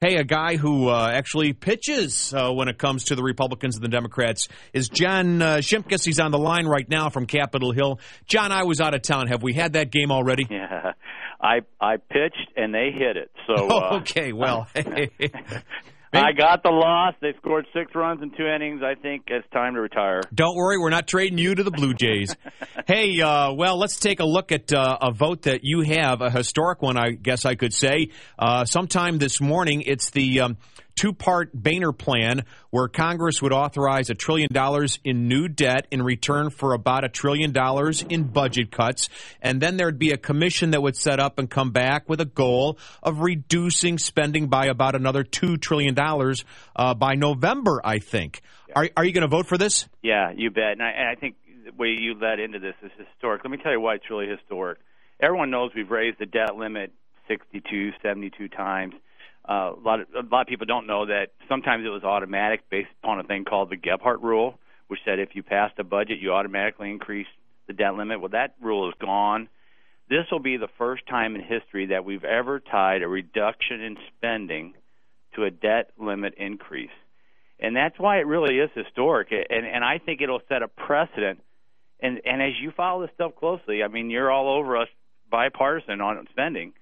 Hey, a guy who actually pitches when it comes to the Republicans and the Democrats is John Shimkus. He's on the line right now from Capitol Hill. John, I was out of town. Have we had that game already? Yeah, I pitched and they hit it. So okay, well, I got the loss. They scored 6 runs in 2 innings. I think it's time to retire. Don't worry, we're not trading you to the Blue Jays. Hey, well, let's take a look at a vote that you have, a historic one, I guess I could say. Sometime this morning, it's the two-part Boehner plan where Congress would authorize $1 trillion in new debt in return for about $1 trillion in budget cuts. And then there'd be a commission that would set up and come back with a goal of reducing spending by about another $2 trillion by November, I think. Yeah. Are you going to vote for this? Yeah, you bet. And I think the way you led into this is historic. Let me tell you why it's really historic. Everyone knows we've raised the debt limit 62, 72 times. A lot of people don't know that sometimes it was automatic based upon a thing called the Gebhardt rule, which said if you passed a budget, you automatically increase the debt limit. Well, that rule is gone. This will be the first time in history that we've ever tied a reduction in spending to a debt limit increase. And that's why it really is historic. And I think it'll set a precedent. And as you follow this stuff closely, I mean, you're all over us bipartisan on spending.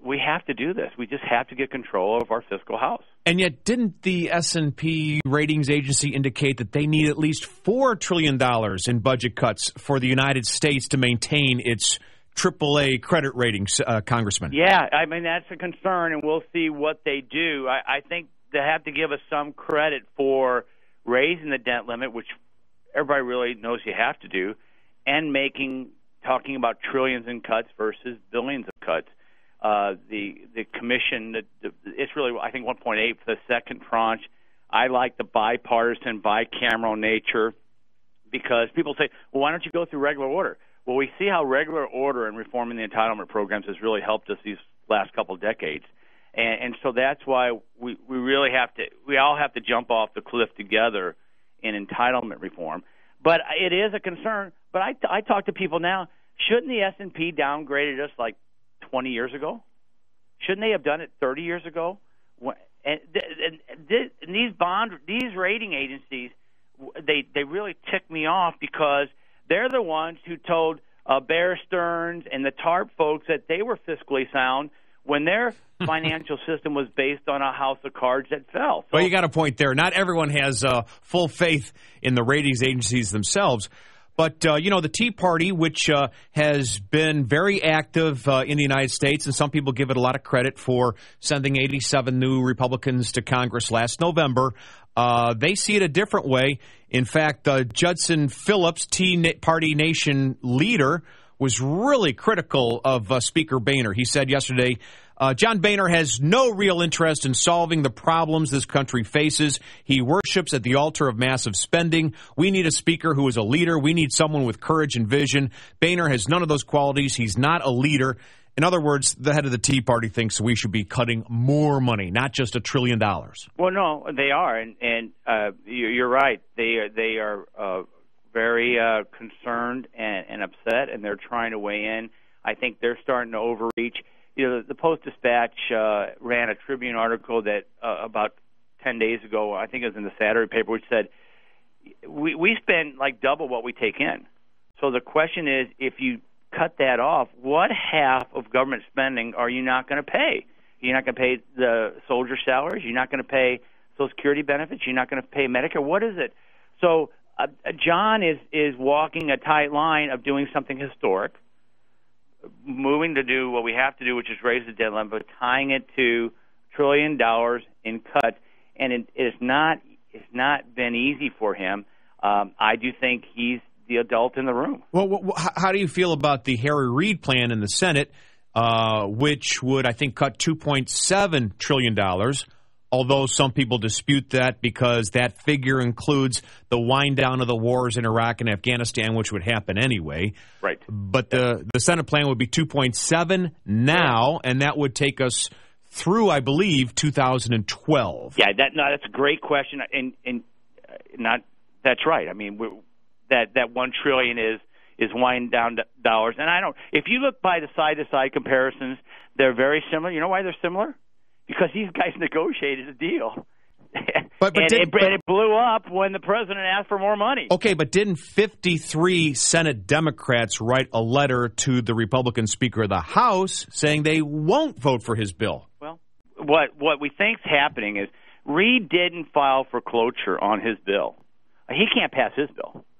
We have to do this. We just have to get control of our fiscal house. And yet, didn't the S&P ratings agency indicate that they need at least $4 trillion in budget cuts for the United States to maintain its AAA credit ratings, Congressman? Yeah, I mean, that's a concern, and we'll see what they do. I think they have to give us some credit for raising the debt limit, which everybody really knows you have to do, and talking about trillions in cuts versus billions of cuts. The commission, it's really, I think, 1.8 for the second tranche. I like the bipartisan, bicameral nature because people say, well, why don't you go through regular order? Well, we see how regular order and reforming the entitlement programs has really helped us these last couple of decades. And so that's why we really we all have to jump off the cliff together in entitlement reform. But it is a concern. But I talk to people now, shouldn't the S&P downgraded us like 20 years ago? Shouldn't they have done it 30 years ago? And these rating agencies, they really tick me off because they're the ones who told Bear Stearns and the TARP folks that they were fiscally sound when their financial system was based on a house of cards that fell. So, well, you got a point there. Not everyone has full faith in the ratings agencies themselves. But, the Tea Party, which has been very active in the United States, and some people give it a lot of credit for sending 87 new Republicans to Congress last November, they see it a different way. In fact, Judson Phillips, Tea Party Nation leader, was really critical of Speaker Boehner. He said yesterday, John Boehner has no real interest in solving the problems this country faces. He worships at the altar of massive spending. We need a speaker who is a leader. We need someone with courage and vision. Boehner has none of those qualities. He's not a leader. In other words, the head of the Tea Party thinks we should be cutting more money, not just $1 trillion. Well, no, they are, and you're right. They are very concerned and upset, and they're trying to weigh in. I think they're starting to overreach. The Post-Dispatch ran a Tribune article that about 10 days ago, I think it was in the Saturday paper, which said we spend like double what we take in. So the question is, if you cut that off, what half of government spending are you not going to pay? You're not going to pay the soldier salaries. You're not going to pay Social Security benefits. You're not going to pay Medicare. What is it? So John is walking a tight line of doing something historic, moving to do what we have to do, which is raise the debt limit, but tying it to $1 trillion in cuts. And it's not been easy for him. I do think he's the adult in the room. Well, how do you feel about the Harry Reid plan in the Senate, which would, I think, cut $2.7 trillion, although some people dispute that because that figure includes the wind down of the wars in Iraq and Afghanistan, which would happen anyway. Right. But the Senate plan would be 2.7 now, and that would take us through, I believe, 2012. Yeah, that's a great question, and that's right. I mean, that $1 trillion is wind down dollars, and if you look by the side-to-side comparisons, they're very similar. You know why they're similar? because these guys negotiated a deal. But it blew up when the president asked for more money. Okay, but didn't 53 Senate Democrats write a letter to the Republican Speaker of the House saying they won't vote for his bill? Well, what we think's happening is Reid didn't file for cloture on his bill. He can't pass his bill.